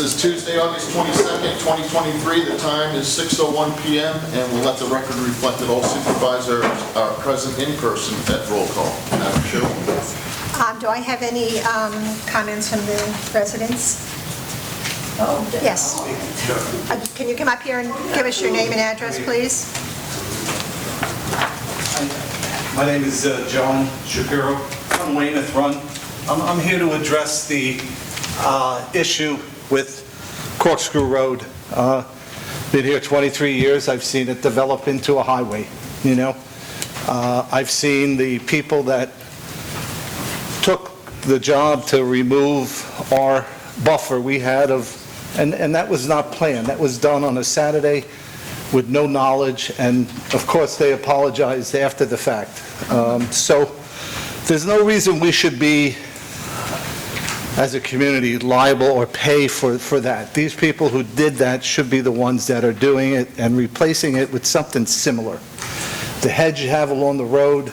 is Tuesday, August 22nd, 2023. The time is 6:01 p.m. and we'll let the record reflect that all supervisors are present in person at roll call. Madam Chairwoman. Do I have any comments from the residents? Oh, Yes. Can you come up here and give us your name and address, please? My name is John Shapiro from Weymouth Run. I'm here to address the issue with Corkscrew Road. Been here 23 years. I've seen it develop into a highway, you know. I've seen the people that took the job to remove our buffer we had of, and that was not planned. That was done on a Saturday with no knowledge, and of course they apologized after the fact. So there's no reason we should be, as a community, liable or pay for that. These people who did that should be the ones that are doing it and replacing it with something similar. The hedge you have along the road,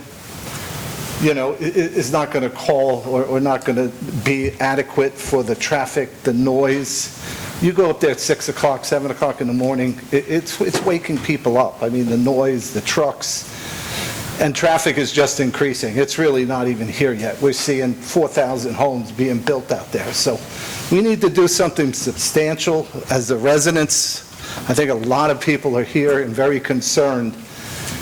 you know, is not going to call or not going to be adequate for the traffic, the noise. You go up there at 6 o'clock, 7 o'clock in the morning, it's waking people up. I mean, the noise, the trucks, and traffic is just increasing. It's really not even here yet. We're seeing 4,000 homes being built out there. So we need to do something substantial as the residents. I think a lot of people are here and very concerned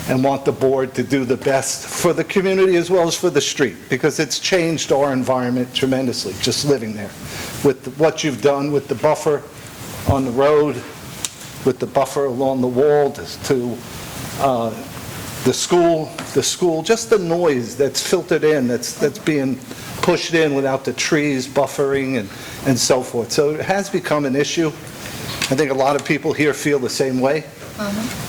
and want the board to do the best for the community as well as for the street, because it's changed our environment tremendously, just living there. With what you've done with the buffer on the road, with the buffer along the wall to the school, just the noise that's filtered in, that's being pushed in without the trees buffering and so forth. So it has become an issue. I think a lot of people here feel the same way.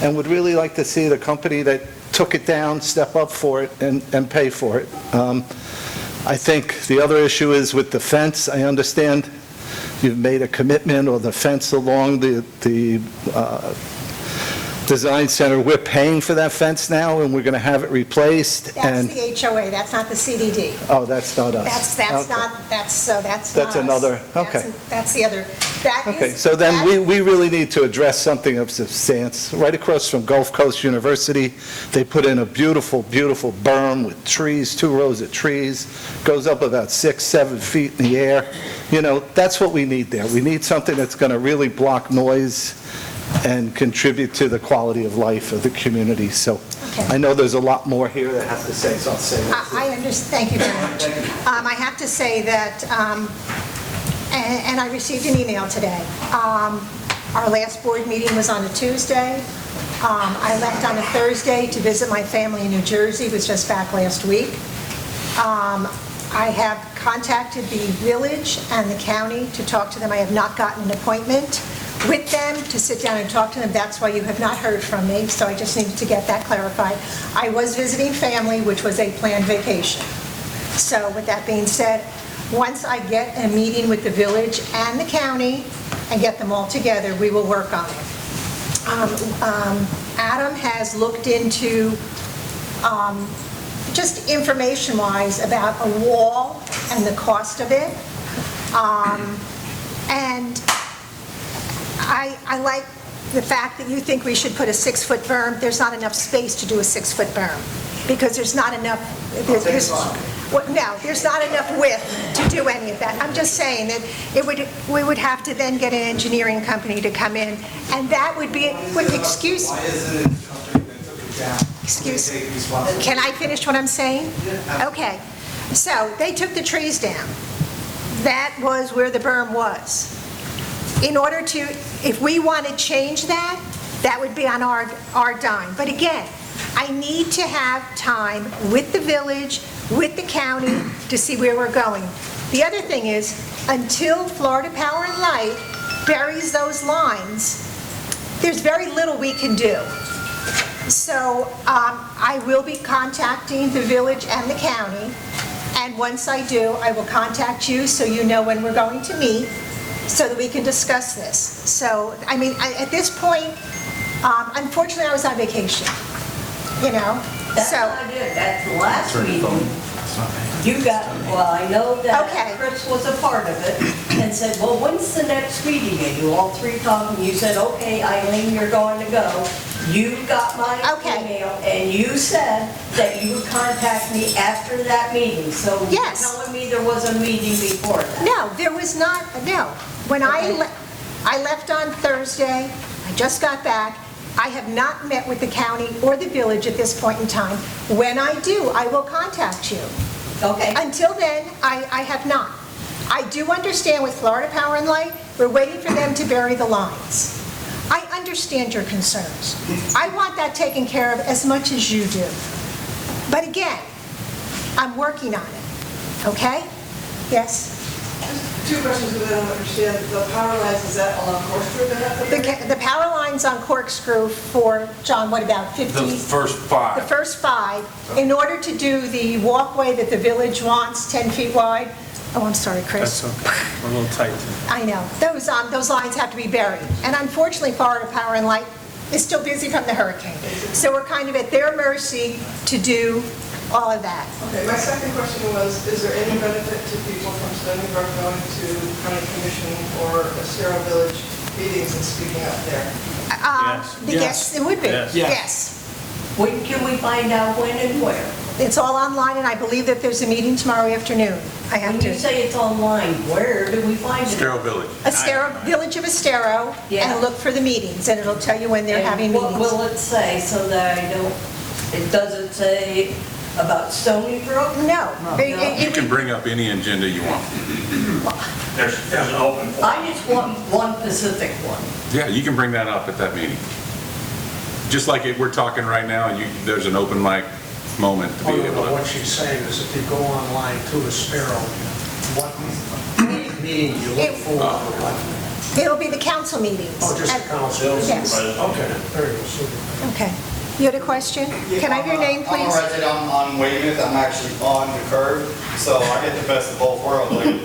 And would really like to see the company that took it down step up for it and pay for it. I think the other issue is with the fence. I understand you've made a commitment, or the fence along the design center. We're paying for that fence now, and we're going to have it replaced. That's the HOA, that's not the CDD. Oh, that's not us. That's Okay. not, that's That's not another, us. okay. That's the other. Okay, so then we really need to address something of substance. Right across from Gulf Coast University, they put in a beautiful, beautiful berm with trees, 2 rows of trees, goes up about 6, 7 feet in the air. You know, that's what we need there. We need something that's going to really block noise and contribute to the quality of life of the community. So Okay. I know there's a lot more here that has to say, so I'll say that. I understand, thank you very much. I have to say that, and I received an email today. Our last board meeting was on a Tuesday. I left on a Thursday to visit my family in New Jersey, was just back last week. I have contacted the village and the county to talk to them. I have not gotten an appointment with them to sit down and talk to them. That's why you have not heard from me, so I just needed to get that clarified. I was visiting family, which was a planned vacation. So with that being said, once I get a meeting with the village and the county and get them all together, we will work on it. Adam has looked into just information-wise about a wall and the cost of it. And I like the fact that you think we should put a 6-foot berm. There's not enough space to do a 6-foot berm because there's not enough, there's not enough width to do any of that. I'm just saying that we would have to then get an engineering company to come in, and that would be, excuse me. Why isn't it the company that took it down? Excuse They take responsibility. Can I finish what I'm saying? Okay. So they took the trees down. That was where the berm was. In order to, if we want to change that, that would be on our dime. But again, I need to have time with the village, with the county, to see where we're going. The other thing is, until Florida Power and Light buries those lines, there's very little we can do. So I will be contacting the village and the county, and once I do, I will contact you so you know when we're going to meet, so that we can discuss this. So, I mean, at this point, unfortunately, I was on vacation, you know? That's So not good. That's the last meeting. You got, well, I know Okay. that Chris was a part of it and said, well, when's the next meeting? And you all three talked, and you said, okay, Eileen, you're going to go. You got my Okay. email, and you said that you would contact me after that meeting. So you're Yes. telling me there was a meeting before that? No, there was not, no. When Okay. I left on Thursday, I just got back, I have not met with the county or the village at this point in time. When I do, I will contact you. Okay. Until then, I have not. I do understand with Florida Power and Light, we're waiting for them to bury the lines. I understand your concerns. I want that taken care of as much as you do. But again, I'm working on it, okay? Yes? Two questions because I don't understand. The power lines, is that along Corkscrew that have to be? The power lines on Corkscrew for, John, what about 50? The first five. The first 5, in order to do the walkway that the village wants, 10 feet wide. Oh, I'm sorry, Chris. That's okay. We're a little tight. I know. Those lines have to be buried. And unfortunately, Florida Power and Light is still busy from the hurricane. So we're kind of at their mercy to do all of that. Okay, my second question was, is there any benefit to people from Stony Brook going to county commission or Estero Village meetings and speaking up there? Yes, it would be. Yes. Yes. When can we find out when and where? It's all online, and I believe that there's a meeting tomorrow afternoon. I have When you to. say it's online, where do we find it? Sterile Village. Village of Estero, Yeah. and look for the meetings, and it'll tell you when they're having And what meetings. will it say so that I don't, it doesn't say about Stony Brook? No. You can bring up any agenda you want. There's an open forum. I just want one specific one. Yeah, you can bring that up at that meeting. Just like we're talking right now, and there's an open mic moment to be Oh, no, able no, to. what she's saying is if you go online to a Sparrow, what meeting you look for, what? It'll be the council meetings. Oh, just the council? Yes. Okay, very good, super. Okay. You had a question? Can I have your name, I'm a please? resident on Weymouth. I'm actually on the curb, so I get the best of both worlds. Like,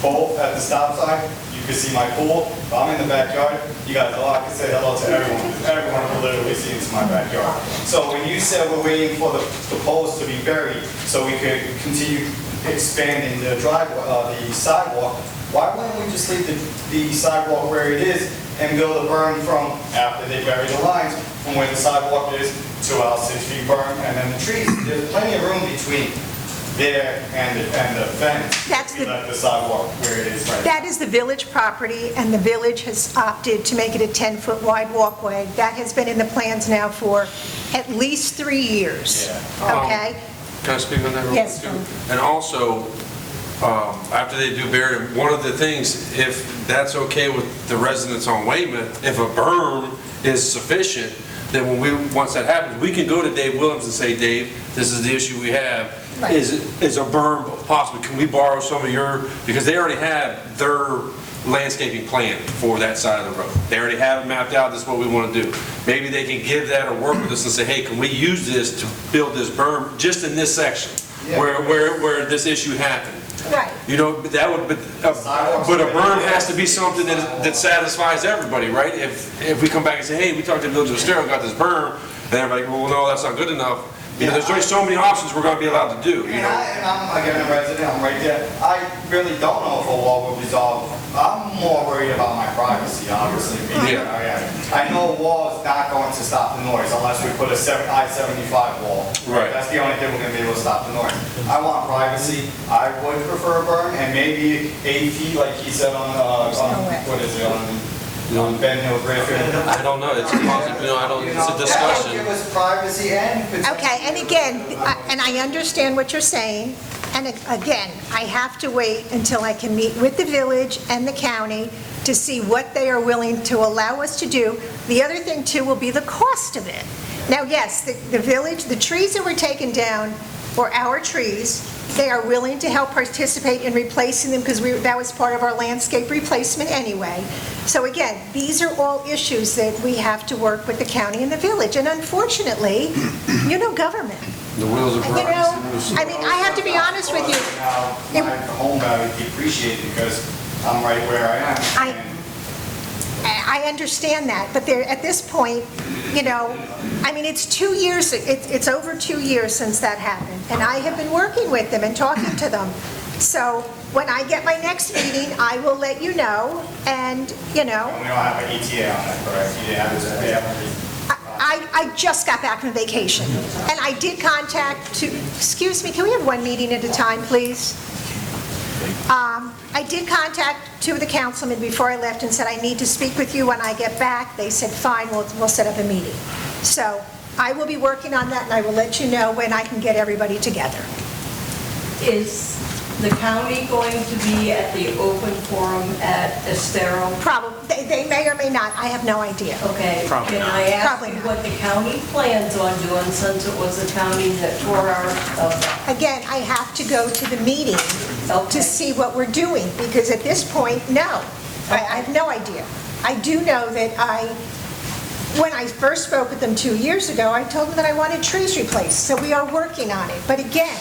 both at the stop sign, you can see my pool. If I'm in the backyard, you guys know I can say hello to everyone. Everyone can literally see into my backyard. So when you said we're waiting for the poles to be buried so we could continue expanding the driveway, the sidewalk, why wouldn't we just leave the sidewalk where it is and build a berm from after they bury the lines from where the sidewalk is to our 6 feet berm and then the trees? There's plenty of room between there and the fence. That's if you the- let the sidewalk where it is right now. That is the village property, and the village has opted to make it a 10-foot wide walkway. That has been in the plans now for at least 3 years. Yeah. Okay? Can I speak on that real Yes, quick too? John. And also, after they do bury them, one of the things, if that's okay with the residents on Weymouth, if a berm is sufficient, then once that happens, we can go to Dave Williams and say, Dave, this is the issue we have. Right. Is a berm possible? Can we borrow some of your, because they already have their landscaping plan for that side of the road. They already have it mapped out, this is what we want to do. Maybe they can give that or work with us and say, hey, can we use this to build this berm just in this section Yeah. where this issue happened? Right. You know, but that would, but a berm has to be something that satisfies everybody, right? If we come back and say, hey, we talked to the Village of Estero, got this berm, and everybody, well, no, that's not good enough. You know, there's only so many options we're gonna be allowed to do, you know? And I'm, again, a resident, I'm right there. I really don't know if a wall will resolve. I'm more worried about my privacy, obviously. Yeah. I know a wall is not going to stop the noise unless we put a I-75 wall. Right. That's the only thing we're gonna be able to stop the noise. I want privacy. I would prefer a berm and maybe 8 feet, like he said on what is it, on Ben Hill Griffin. I don't know, it's a positive, you know, I don't, it's a That would discussion. give us privacy and potential. Okay, and again, and I understand what you're saying, and again, I have to wait until I can meet with the village and the county to see what they are willing to allow us to do. The other thing too will be the cost of it. Now, yes, the village, the trees that were taken down were our trees. They are willing to help participate in replacing them because that was part of our landscape replacement anyway. So again, these are all issues that we have to work with the county and the village. And unfortunately, you know, government. The wheels are You know, I mean, I have to be honest with you. Now, my home value depreciated because I'm right where I am. I understand that, but at this point, you know, I mean, it's 2 years, it's over 2 years since that happened, and I have been working with them and talking to them. So when I get my next meeting, I will let you know, and, you know, We don't have an ETA on that, correct? You didn't have this, they haven't I just got back from vacation, and I did contact excuse me, can we have one meeting at a time, please? I did contact two of the councilmen before I left and said, I need to speak with you when I get back. They said, fine, we'll set up a meeting. So I will be working on that, and I will let you know when I can get everybody together. Is the county going to be at the open forum at Estero? Probably, they may or may not, I have no idea. Okay, Probably can not. I ask Probably you not. what the county plans on doing, since it was the county that tore our stuff Again, I have to go to the meeting Okay. to see what we're doing, because at this point, no, I have no idea. I do know that when I first spoke with them 2 years ago, I told them that I wanted trees replaced, so we are working on it. But again,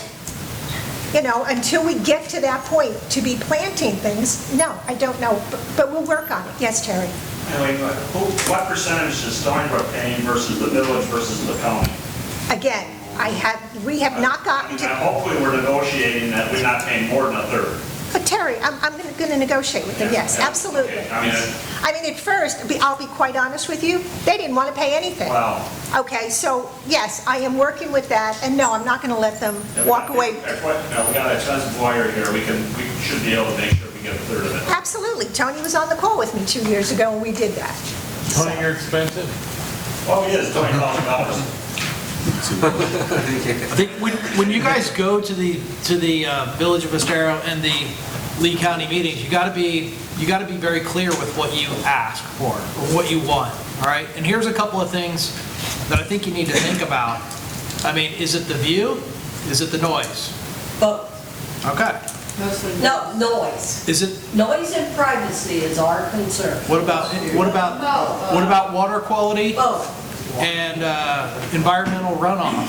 you know, until we get to that point to be planting things, no, I don't know, but we'll work on it. Yes, Terry? Anyway, what percentage is Stony Brook paying versus the village versus the county? Again, we have not gotten And to, hopefully we're negotiating that we're not paying more than a third. but Terry, I'm going to negotiate with them, yes, absolutely. Okay, I mean, I mean, at first, I'll be quite honest with you, they didn't want to pay anything. wow. Okay, so, yes, I am working with that, and no, I'm not going to let them walk away. We got a expensive lawyer here, we should be able to make sure we get a third of it. Absolutely, Tony was on the call with me 2 years ago, and we did that. Tony, you're expensive. Oh, he is, $20,000. I think when you guys go to the Village of Estero and the Lee County meetings, you gotta be very clear with what you ask for, or what you want, all right? And here's a couple of things that I think you need to think about. I mean, is it the view? Is it the noise? Both. Okay. No, noise. Is it, Noise and privacy is our concern. what about water quality Both. and environmental runoff?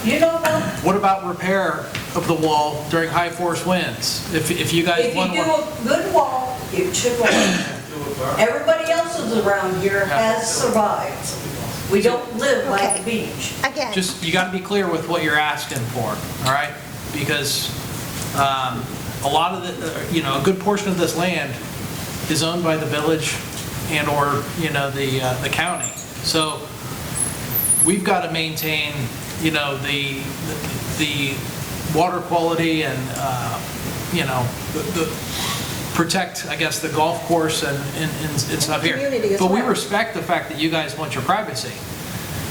You don't know, What about repair of the wall during high force winds? If you guys if you want do to... a good wall, it should work. Everybody else is around here has survived. We don't live by Okay. the beach. Again, Just, you got to be clear with what you're asking for, all right? Because a lot of the, a good portion of this land is owned by the village and/or, the county. So we've got to maintain, the water quality and, protect, I guess, the golf course and stuff here. Community as But we well. respect the fact that you guys want your privacy.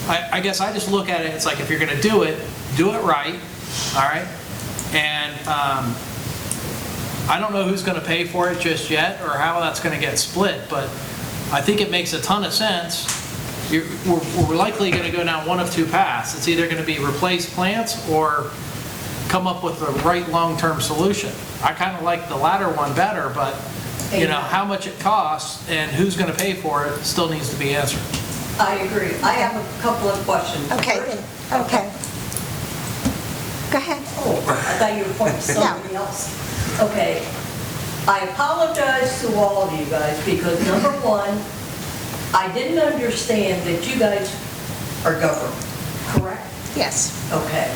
I guess I just look at it, it's like, if you're going to do it right, all right? And I don't know who's going to pay for it just yet, or how that's going to get split, but I think it makes a ton of sense. We're likely going to go down one of two paths. It's either going to be replace plants or come up with the right long-term solution. I kind of like the latter one better, but, how much it costs and who's going to pay for it still needs to be answered. I agree. I have a couple of questions. okay, okay. Go ahead. Oh, I thought you were pointing to somebody else. Okay. I apologize to all of you guys because, number one, I didn't understand that you guys are government, correct? Yes. Okay.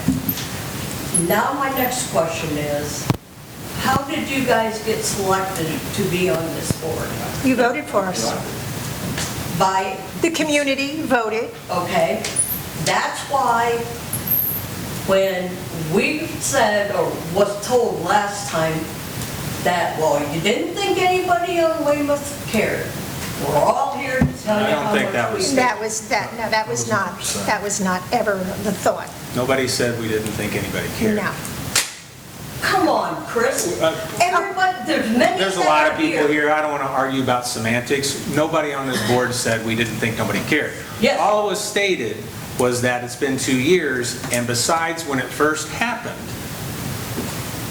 Now my next question is, how did you guys get selected to be on this board? You voted for us. By, The community voted. okay, that's why when we said, or was told last time, that, well, you didn't think anybody on Weymouth cared. We're all here to tell you I don't how think that much we was- care. That was not ever the thought. Nobody said we didn't think anybody cared. No. Come on, Chris. Everybody, there's many There's a that lot are of people here, I don't want to argue about semantics. Nobody on this board said we didn't think nobody cared. Yes. All that was stated was that it's been 2 years, and besides when it first happened,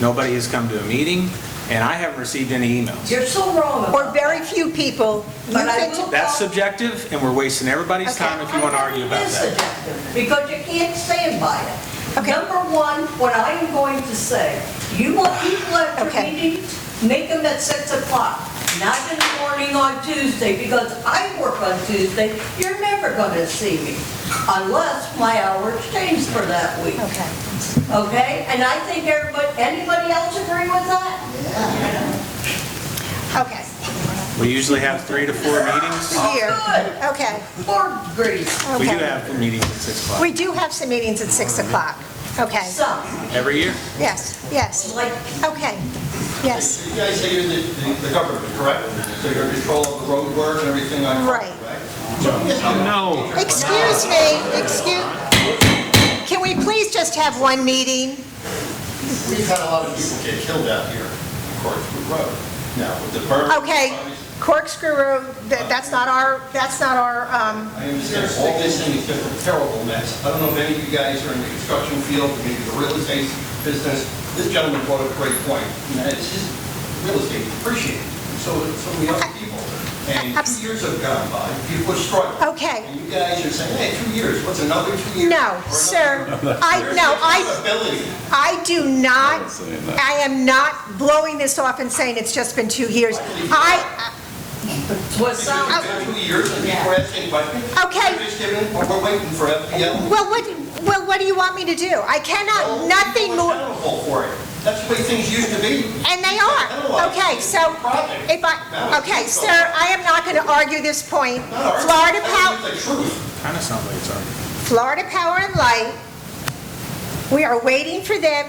nobody has come to a meeting, and I haven't received any emails. You're so wrong about Or very that. few people. But I You've been will- to- That's subjective, and we're wasting everybody's Okay. time if you want to argue about It is that. subjective, because you can't stand by it. Okay. Number one, what I am going to say, you want people at your Okay. meetings, make them at 6 o'clock. not in the morning on Tuesday, because I work on Tuesday. You're never gonna see me unless my hours change for that week. Okay. Okay? And I think anybody else agree with that? Okay. We usually have 3 to 4 meetings. Here. Good. Okay. Lord grief. We do Okay. have meetings at 6 o'clock. We do have some meetings at 6 o'clock. Okay. Some, Every year? Yes, yes. like, Okay. Yes, You guys say you're the government, correct? So you're in control of the road work and everything like that, Right. No. excuse me, can we please just have one meeting? We've had a lot of people get killed out here on Corkscrew Road. Now, with the berm. Okay, Corkscrew Road, that's not our, I understand all this thing is just a terrible mess. I don't know if any of you guys are in the construction field, maybe the real estate business. This gentleman brought up a great point. It's just real estate appreciated. So many other people. And 2 years have gone by, people are struggling. Okay. And you guys are saying, hey, 2 years, what's another 2 years? No, Or another- sir, There's accountability. I do not, I'm saying that. I am not blowing this off and saying it's just been 2 years. what's Because it's been 2 years and people are asking questions. Okay. We're just giving, we're waiting for FPL. Well, what do you want me to do? I cannot, nothing People more, are accountable for it. That's the way things used to be. and they are. Okay, so, sir, I am not going to argue this point. Florida Power, It's the truth. Kind of sounds like it's arguing. Florida Power and Light, we are waiting for them.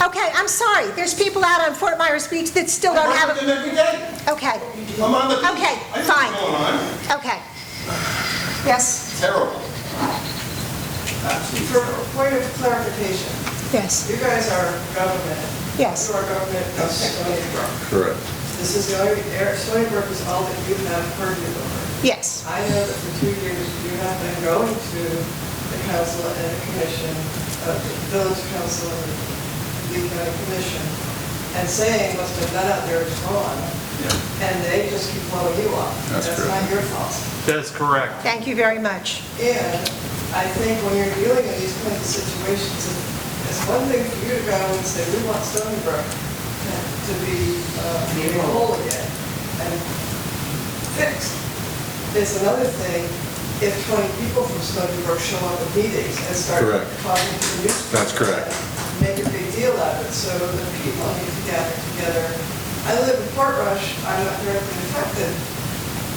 Okay, I'm sorry, there's people out on Fort Myers Beach that still I don't work have with a... them every day. Okay, I'm on the beach. Okay, I know fine. what's going on. okay. Yes, Terrible. For point of clarification, yes, you guys are government. yes. You are government of Stony Brook. Correct. This is the only, Stony Brook is all that you have purview over. Yes, I know that for 2 years, you have been going to the council and the commission, the village council and the county commission, and saying what's been done out there is wrong, and they just keep blowing you off. That's That's correct. not your fault. That's correct. thank you very much. And I think when you're dealing in these kinds of situations, it's one thing for you to go and say, we want Stony Brook to be made whole again and fixed. It's another thing if 20 people from Stony Brook show up at meetings and start Correct. talking to the newspaper. That's correct. and Make a big deal out of it, so the people need to gather together. I live in Portrush, I'm not directly affected,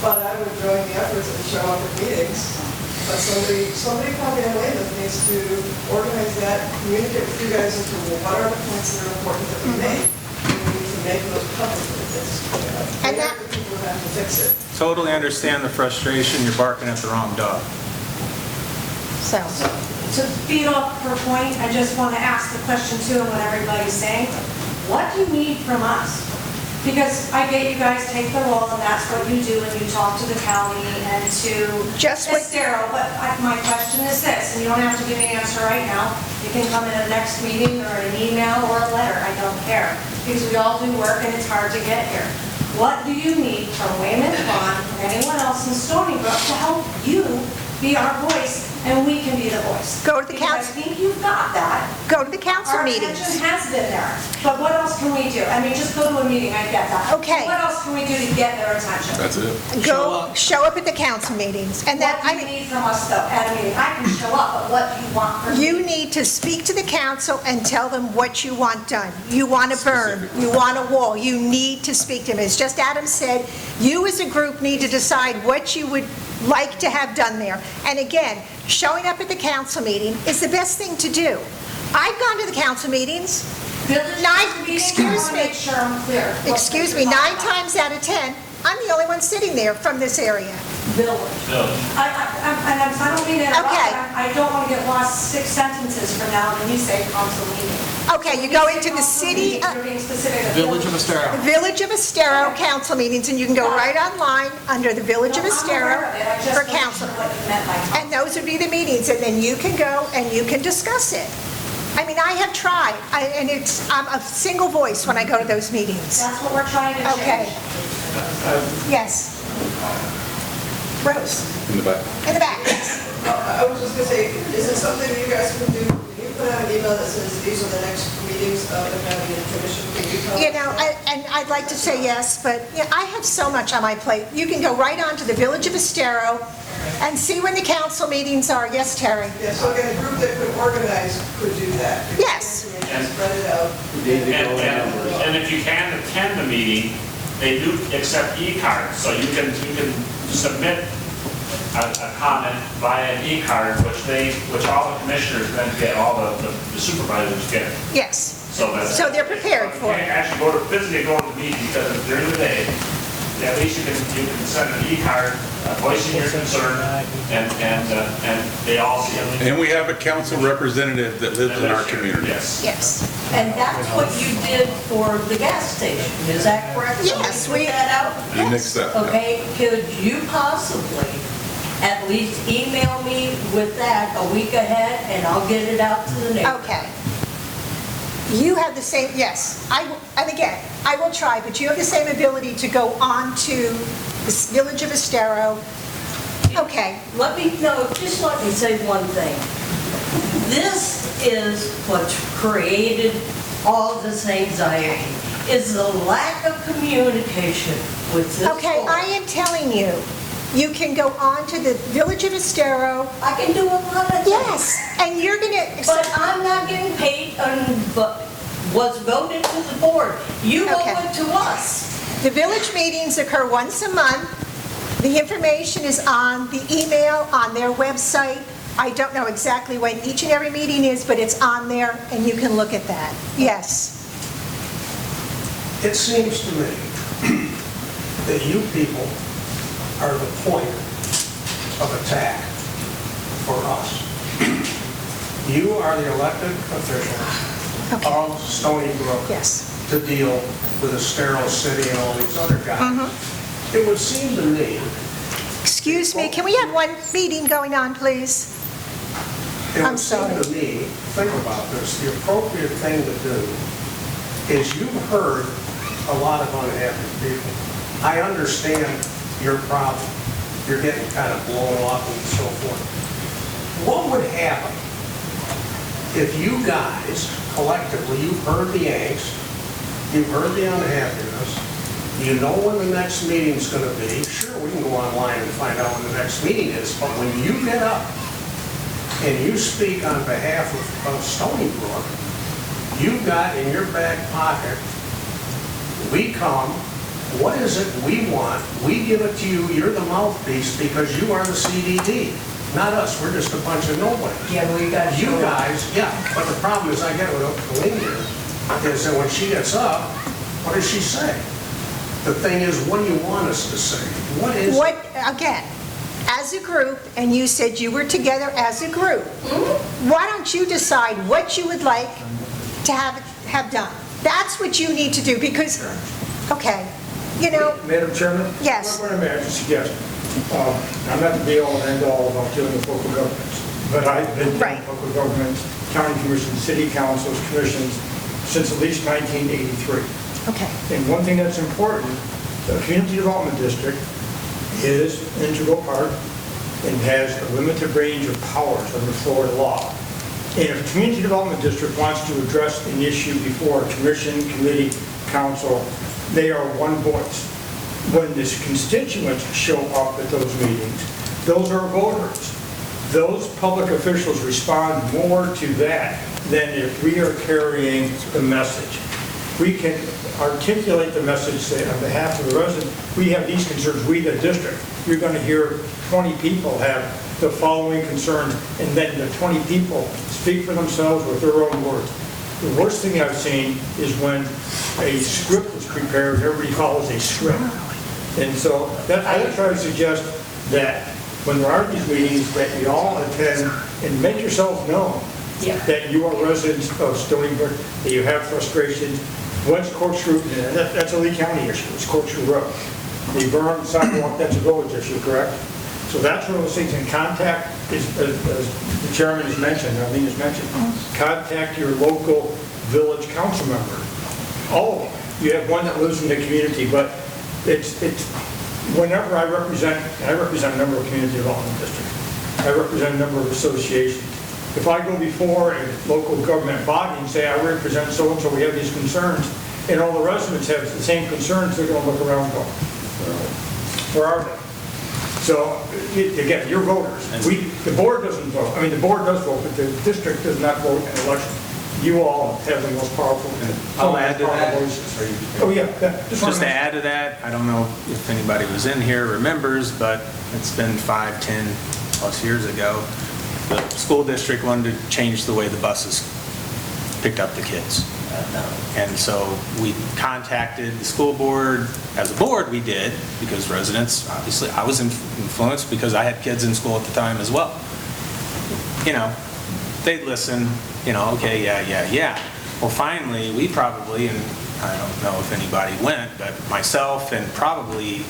but I would join the efforts and show up at meetings. But somebody probably in Weymouth needs to organize that, communicate with you guys into what are the points that are important that we make. And we need to make those publicly. And They're that- the people who have to fix it. Totally understand the frustration. You're barking at the wrong dog. So, To beat off her point, I just want to ask the question too, and what everybody's saying. What do you need from us? Because I get you guys take the role, and that's what you do, and you talk to the county and to Just what- Estero. But my question is this, and you don't have to give me an answer right now. You can come in a next meeting or an email or a letter, I don't care. Because we all do work and it's hard to get here. What do you need from Weymouth Pond or anyone else in Stony Brook to help you be our voice and we can be the voice? Go to the Because council. I think you've got that. go to the council Our meetings. attention has been there, but what else can we do? I mean, just go to a meeting, I get that. Okay. What else can we do to get their attention? That's it. Go, show up at the council meetings, and that, What do you need from us though, at a meeting? I can show up, but what do you want from me? you need to speak to the council and tell them what you want done. You want a berm, you want a wall, you need to speak to them. As just Adam said, you as a group need to decide what you would like to have done there. And again, showing up at the council meeting is the best thing to do. I've gone to the council meetings, Village meeting, excuse I want to me. make sure I'm clear. excuse me, 9 times out of 10, I'm the only one sitting there from this area. Village. I don't mean that. Okay. I don't want to get lost 6 sentences from now when you say council meeting. Okay, you go into the city, You're being specific. Village of Estero. Village of Estero council meetings, and you can go right online under the Village of I'm Estero aware of it. I just for wasn't council. sure what you meant by council. And those would be the meetings, and then you can go and you can discuss it. I mean, I have tried, and I'm a single voice when I go to those meetings. That's what we're trying to change. Okay. Yes. Rose, In the back. in the back, yes. I was just gonna say, is it something you guys can do? Can you put out an email that says these are the next meetings of the county and commission? Can you tell You us know, that? and I'd like to say yes, but I have so much on my plate. You can go right on to the Village of Estero and see when the council meetings are. Yes, Terry? Yeah, so again, a group that could organize could do that. Yes. And spread it out. And if you can attend the meeting, they do accept e-cards, so you can submit a comment via an e-card, which all the commissioners then get, all the supervisors get. Yes. So they're prepared for You it. can't actually physically go to the meeting, because during the day, at least you can send an e-card voicing your concern, and they all see it. And we have a council representative that lives in our community. Yes. Yes. And that's what you did for the gas station, is that correct? Yes, Somebody put that out? You nixed that. Okay, could you possibly at least email me with that a week ahead, and I'll get it out to the neighbors? Okay. You have the same, yes, and again, I will try, but you have the same ability to go on to the Village of Estero. Okay. Just let me say one thing. This is what's created all this anxiety, is the lack of communication with this Okay, board. I am telling you, you can go on to the Village of Estero. I can do a lot of things. Yes, and you're gonna. But I'm not getting paid, but was voted to the board. You Okay. voted to us. The village meetings occur once a month. The information is on the email, on their website. I don't know exactly when each and every meeting is, but it's on there, and you can look at that. Yes. It seems to me that you people are the point of attack for us. You are the elected officials of Stony Brook Yes. to deal with a sterile city and all these other guys. It would seem to me... Excuse me, can we have one meeting going on, please? It I'm would sorry. seem to me, think about this, the appropriate thing to do is you've heard a lot of unhappy people. I understand your problem. You're getting kind of blown off and so forth. What would happen if you guys collectively, you've heard the angst, you've heard the unhappiness, you know when the next meeting's going to be. Sure, we can go online and find out when the next meeting is, but when you get up and you speak on behalf of Stony Brook, you've got in your back pocket, we come, what is it we want? We give it to you, you're the mouthpiece because you are the CDD, not us, we're just a bunch of nobodies. Yeah, we got You guys, yeah, but the problem is I get with Colleen here, is that when she gets up, what does she say? The thing is, what do you want us to say? Again, as a group, and you said you were together as a group, why don't you decide what you would like to have done? That's what you need to do, because, okay, you know... Madam Chairman? Yes. What may I just suggest? I'm not the be-all and end-all about dealing with local governments, but I've been dealing with local governments, county commissions, city councils, commissions, since at least 1983. Okay. And one thing that's important, the Community Development District is an integral part and has a limited range of powers under Florida law. And if a Community Development District wants to address an issue before a commission, committee, council, they are one voice. When the constituents show up at those meetings, those are voters. Those public officials respond more to that than if we are carrying the message. We can articulate the message, say, on behalf of the resident, we have these concerns, we the district. You're going to hear 20 people have the following concerns, and then the 20 people speak for themselves with their own words. The worst thing I've seen is when a script is prepared, everybody follows a script. And so I try to suggest that when there are these meetings, that we all attend and make yourself known that you are residents of Stony Brook, that you have frustrations. What's Corkscrew? That's a Lee County issue. It's Corkscrew Road. The berm sidewalk, that's a village issue, correct? So that's one of those things in contact, as the chairman has mentioned, Arlene has mentioned, contact your local village council member. All of them. You have one that lives in the community, but it's whenever I represent a number of community development districts. I represent a number of associations. If I go before a local government body and say, I represent so-and-so, we have these concerns, and all the residents have the same concerns, they're gonna look around and go, where are they? So, again, you're voters. The board doesn't vote, I mean, the board does vote, but the district does not vote in election. You all have the most powerful. I'll add to that. voices. Oh, yeah. Just to add to that, I don't know if anybody was in here remembers, but it's been 5, 10 plus years ago, the school district wanted to change the way the buses picked up the kids. And so we contacted the school board. As a board, we did, because residents, obviously, I was influenced because I had kids in school at the time as well. You know, they'd listen, you know, okay, yeah. Well, finally, we probably, and I don't know if anybody went, but myself and probably,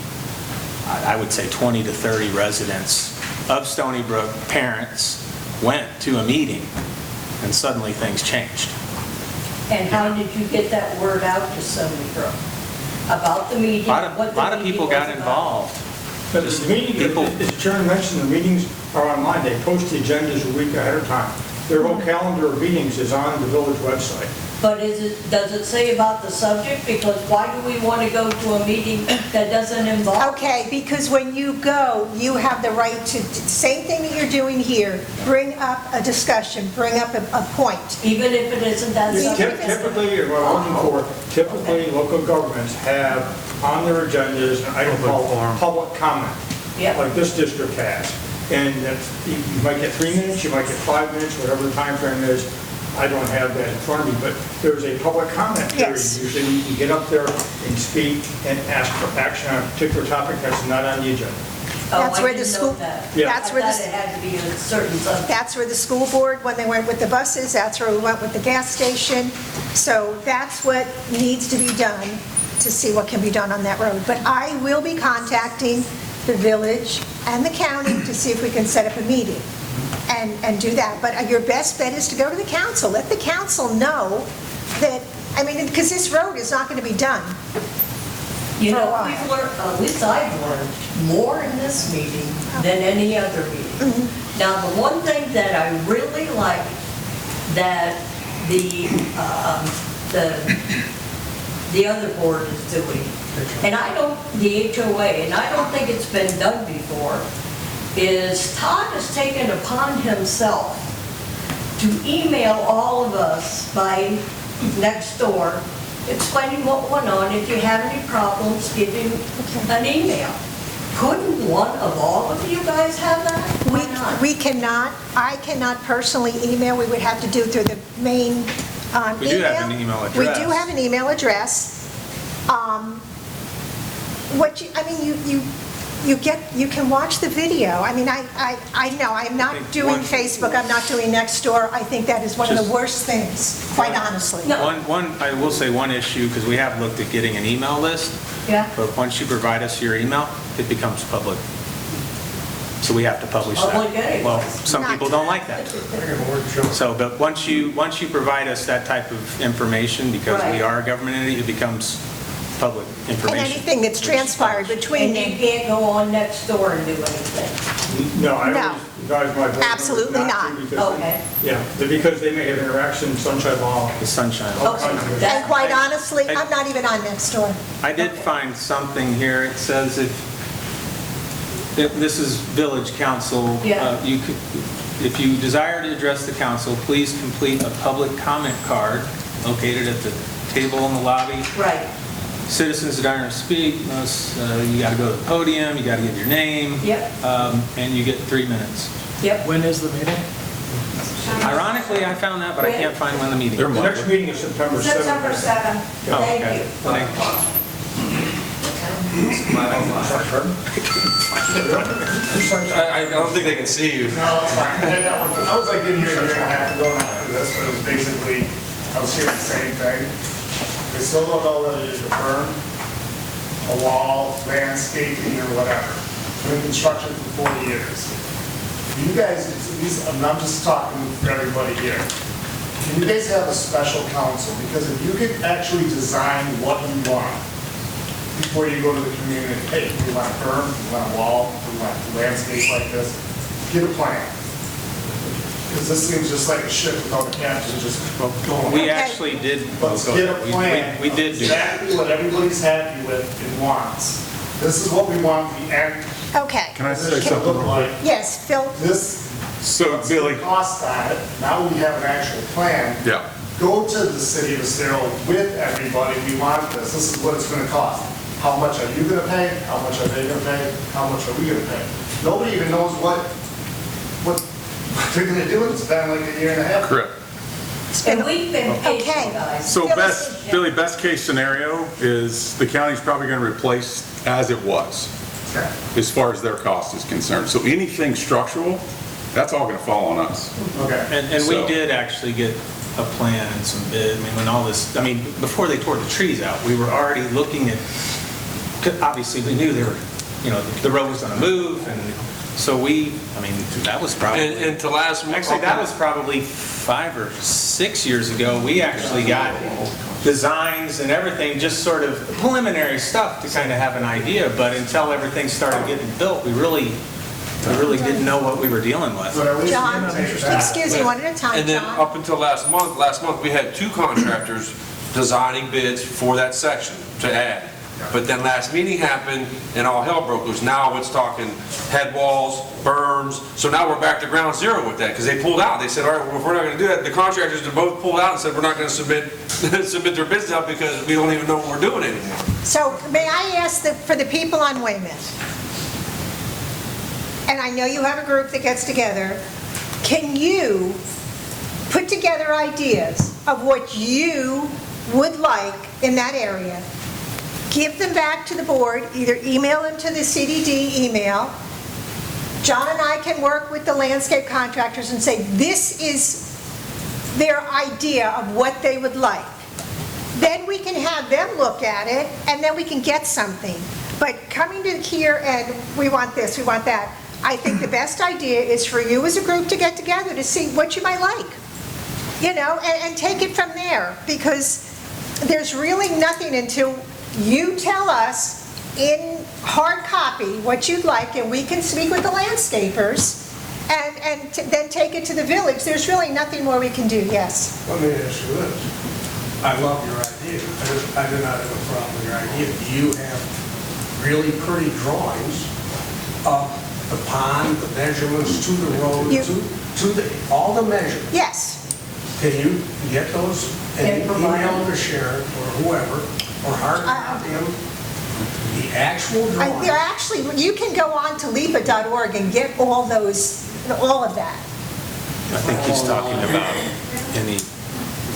I would say 20 to 30 residents of Stony Brook, parents, went to a meeting, and suddenly things changed. And how did you get that word out to Stony Brook about the meeting? A lot of people got involved. But the meeting, as the chairman mentioned, the meetings are online. They post the agendas a week ahead of time. Their whole calendar of meetings is on the village website. But does it say about the subject? Because why do we want to go to a meeting that doesn't involve? Okay, because when you go, you have the right to, same thing that you're doing here, bring up a discussion, bring up a point. Even if it isn't that subject? Typically, what I'm looking for, typically local governments have on their agendas, an item called public comment, like this district has. And you might get 3 minutes, you might get 5 minutes, whatever the time frame is. I don't have that in front of me, but there's a public comment period. Yes. Usually you can get up there and speak and ask for action on a particular topic that's not on the agenda. That's where the school, Yeah. that's where I thought it had to be a certain subject. That's where the school board, when they went with the buses, that's where we went with the gas station. So that's what needs to be done to see what can be done on that road. But I will be contacting the village and the county to see if we can set up a meeting and do that. But your best bet is to go to the council. Let the council know that, I mean, because this road is not going to be done. You know, we've learned, at least I've learned more in this meeting than any other meeting. Now, the one thing that I really like that the other board is doing, and I don't, the HOA, and I don't think it's been done before, is Todd has taken upon himself to email all of us by next door, explaining what went on. If you have any problems, give him an email. Couldn't one of all of you guys have that? Why not? We cannot, I cannot personally email, we would have to do it through the main email. We do have an email address. We do have an email address. You can watch the video. I mean, I know, I'm not doing Facebook, I'm not doing Nextdoor. I think that is one of the worst things, quite honestly. I will say one issue, because we have looked at getting an email list. Yeah. But once you provide us your email, it becomes public. So we have to publish that. Public anyway. Well, some people don't like that. So, but once you provide us that type of information, because we are a government entity, it becomes public And information. anything that's transpired between And you them. can't go on next door and do anything? No, I No. always advise my board members Absolutely not. to, because Okay. because they may have interaction, sunshine law. The sunshine. all kinds of- And quite honestly, I'm not even on Nextdoor. I did find something here. It says if this is village council, if you desire to address the council, please complete a public comment card located at the table in the lobby. Right. Citizens that aren't to speak, you got to go to the podium, you got to give your name. Yep. And you get 3 minutes. Yep. When is the meeting? Ironically, I found that, but I can't find when the meeting is. The next meeting is September 7th. September 7th. Oh, Thank okay. you. Thank you. I don't think they can see you. No, it's fine. I was like in here a year and a half ago after this, but it was basically, I was hearing the same thing. They still don't know whether you burn a wall, landscaping, or whatever. Been in construction for 40 years. You guys, and I'm just talking for everybody here. Can you guys have a special counsel? Because if you could actually design what you want before you go to the community, hey, we want a berm, we want a wall, we want landscape like this, get a plan. Because this seems just like a ship without a captain, just going. We actually did, Let's get a plan. we did do that. Exactly what everybody's happy with and wants. This is what we want the end. Okay. Can I say This should something look real like. quick? Yes, Phil? This, So, what's the Billy, cost on it? Now we have an actual plan. yeah, Go to the city of Estero with everybody, we want this, this is what it's gonna cost. How much are you gonna pay? How much are they gonna pay? How much are we gonna pay? Nobody even knows what they're gonna do, it's been like a year and a half. correct. And we've been Okay. patient, guys. So Phyllis- Billy, best case scenario is the county's probably going to replace as it was, Okay. as far as their cost is concerned. So anything structural, that's all going to fall on us. Okay. And we So- did actually get a plan and some bid, I mean, when all this, I mean, before they tore the trees out, we were already looking at, 'cause obviously, we knew they were, you know, the road was gonna move, and so we, I mean, that was probably. And to last. Actually, that was probably 5 or 6 years ago. We actually got designs and everything, just sort of preliminary stuff to kind of have an idea, but until everything started getting built, we really didn't know what we were dealing with. But at least John, we take that. excuse me, one at a time, And then John. up until last month we had 2 contractors designing bids for that section to add. But then last meeting happened and all hell broke loose. Now it's talking head walls, berms. So now we're back to ground zero with that because they pulled out. They said, all right, well, if we're not going to do that, the contractors have both pulled out and said we're not going to submit their bids out because we don't even know what we're doing anymore. So may I ask for the people on Weymouth, and I know you have a group that gets together, can you put together ideas of what you would like in that area? Give them back to the board, either email them to the CDD email. John and I can work with the landscape contractors and say, this is their idea of what they would like. Then we can have them look at it, and then we can get something. But coming to here and we want this, we want that, I think the best idea is for you as a group to get together to see what you might like, you know, and take it from there, because there's really nothing until you tell us in hard copy what you'd like, and we can speak with the landscapers and then take it to the village. There's really nothing more we can do, yes. Let me ask you this. I love your idea. I do not have a problem with your idea. Do you have really pretty drawings of the pond, the measurements to the road, all the measurements? Yes. Can you get those and email them to Sharon or whoever, or hard copy them? The actual drawings? They're actually, you can go on to LIPA.org and get all those, all of that. I think he's talking about any,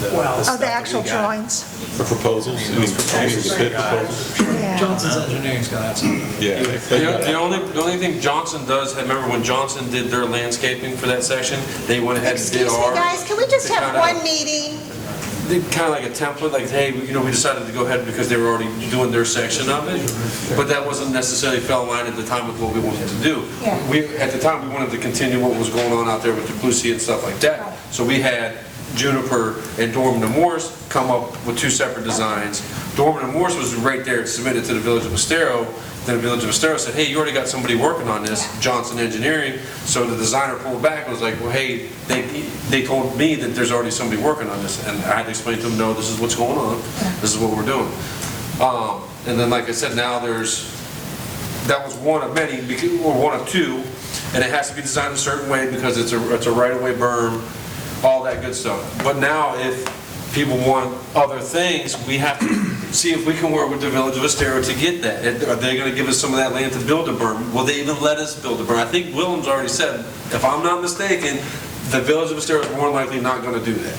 Oh, the actual drawings? For proposals, any proposals, bid proposals. Yeah. Johnson's Engineering's got that something. Yeah. The only thing Johnson does, remember when Johnson did their landscaping for that section, they went ahead and did Excuse me, ours. guys, can we just They have kinda- one meeting? Kind of like a template, like, hey, you know, we decided to go ahead because they were already doing their section of it, but that wasn't necessarily fell in line at the time with what we wanted to do. Yeah. At the time, we wanted to continue what was going on out there with the Blue Sea and stuff like that. So we had Juniper and Dorman and Morse come up with 2 separate designs. Dorman and Morse was right there submitted to the Village of Estero. Then the Village of Estero said, hey, you already got somebody working on this, Johnson Engineering. So the designer pulled back and was like, well, hey, they told me that there's already somebody working on this. And I had to explain to them, no, this is what's going on. This is what we're doing. And then, like I said, now that was one of many, or one of 2. And it has to be designed a certain way because it's a right-of-way berm, all that good stuff. But now, if people want other things, we have to see if we can work with the Village of Estero to get that. Are they going to give us some of that land to build a berm? Will they even let us build a berm? I think Willem's already said, if I'm not mistaken, the Village of Estero is more than likely not going to do that.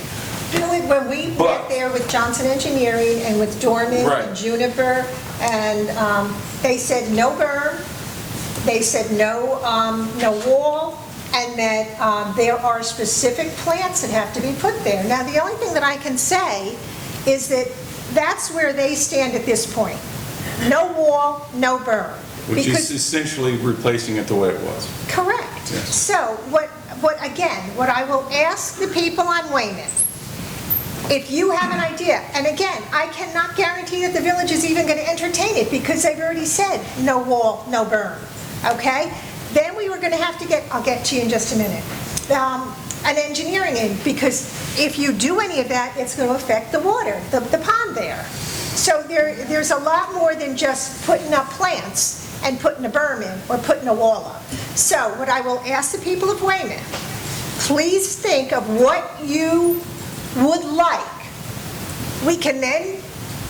Really, when we went there with Johnson Engineering and with Dorman Right. and Juniper, and they said no berm, they said no wall, and that there are specific plants that have to be put there. Now, the only thing that I can say is that that's where they stand at this point. No wall, no berm. Which is essentially replacing it the way it was. Correct. Yes. So what I will ask the people on Weymouth, if you have an idea, and again, I cannot guarantee that the village is even going to entertain it because they've already said no wall, no berm, okay? Then we were going to have to I'll get to you in just a minute. an engineering in, because if you do any of that, it's going to affect the water, the pond there. So there's a lot more than just putting up plants and putting a berm in or putting a wall up. So what I will ask the people of Weymouth, please think of what you would like. We can then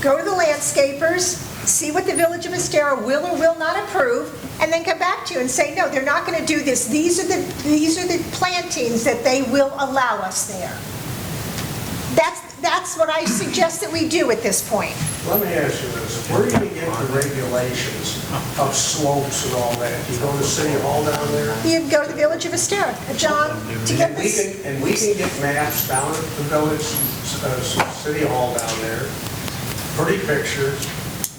go to the landscapers, see what the Village of Estero will or will not approve, and then come back to you and say, no, they're not going to do this. These are the plantings that they will allow us there. That's what I suggest that we do at this point. Let me ask you this, where do you get the regulations of slopes and all that? You go to City Hall down there? You can go to the Village of Estero, John, to get this. And we can get maps down at the village, City Hall down there, pretty pictures,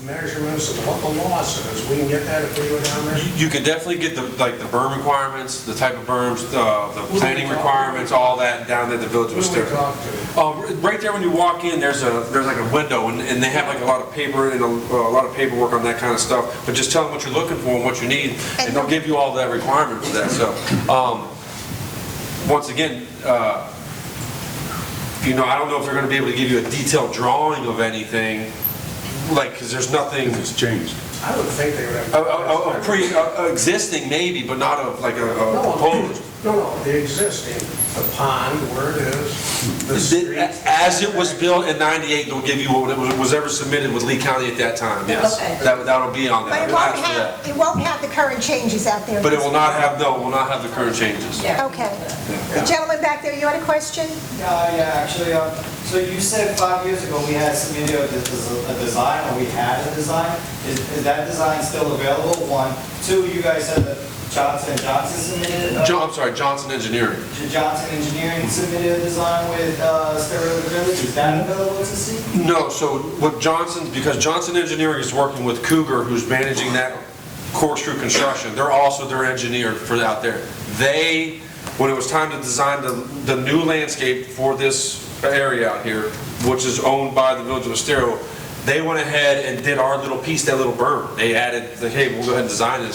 measurements of what the law says. We can get that if we go down there? You can definitely get the berm requirements, the type of berms, the planting requirements, all that down at the Village of Who do we Estero. talk to? Right there when you walk in, there's like a window, and they have like a lot of paper and a lot of paperwork on that kind of stuff. But just tell them what you're looking for and what you need, and they'll give you all that requirement for that. So, once again, I don't know if they're going to be able to give you a detailed drawing of anything, like, because there's nothing. It's changed. I would think they would have. Pre-existing maybe, but not a proposed. No, the existing, the pond, where it is, the street. As it was built in '98, they'll give you what was ever submitted with Lee County at that time, yes. Okay. That'll be on But there. it won't have the current changes out there. But it will not have the current changes. Okay. The gentleman back there, you had a question? Yeah, actually, so you said 5 years ago we had submitted a design, or we had a design. Is that design still available? 1. 2, you guys said that Johnson & Johnson submitted? I'm sorry, Johnson Engineering. Johnson Engineering submitted a design with Stereo Village. Is that available to see? No, so what because Johnson Engineering is working with Cougar, who's managing that corkscrew construction, they're also their engineer for out there. They, when it was time to design the new landscape for this area out here, which is owned by the Village of Estero, they went ahead and did our little piece, that little berm. They added, hey, we'll go ahead and design this